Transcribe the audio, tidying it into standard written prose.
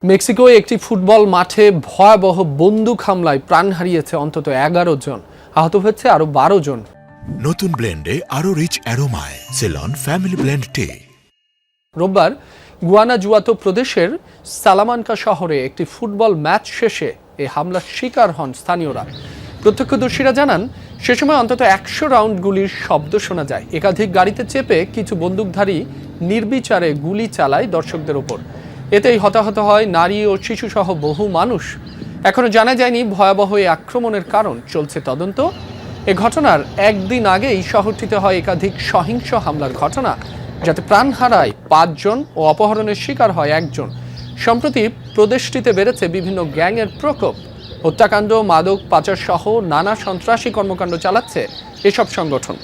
মেক্সিকোয় একটি ফুটবল মাঠে ভয়াবহ বন্দুক হামলায় প্রাণ হারিয়েছে অন্তত ১১ জন, আহত হয়েছে আরও ১২ জন। নতুন ব্লেন্ডে আরও রিচ অ্যারোমায় সেলন ফ্যামিলি ব্লেন্ড টে। রোববার গুয়ানাজুয়াতো প্রদেশের সালামানকা শহরে একটি ফুটবল ম্যাচ শেষে এই হামলার শিকার হন স্থানীয়রা। প্রত্যক্ষদর্শীরা জানান, সে সময় অন্তত ১০০ রাউন্ড গুলির শব্দ শোনা যায়। একাধিক গাড়িতে চেপে কিছু বন্দুকধারী নির্বিচারে গুলি চালায় দর্শকদের ওপর। এতেই হতাহত হয় নারী ও শিশুসহ বহু মানুষ। এখনো জানা যায়নি ভয়াবহ এই আক্রমণের কারণ, চলছে তদন্ত। এ ঘটনার একদিন আগেই শহরটিতে হয় একাধিক সহিংস হামলার ঘটনা, যাতে প্রাণ হারায় ৫ জন ও অপহরণের শিকার হয় ১ জন। সম্প্রতি প্রদেশটিতে বেড়েছে বিভিন্ন গ্যাংয়ের প্রকোপ। হত্যাকাণ্ড, মাদক পাচার সহ নানা সন্ত্রাসী কর্মকাণ্ড চালাচ্ছে এসব সংগঠন।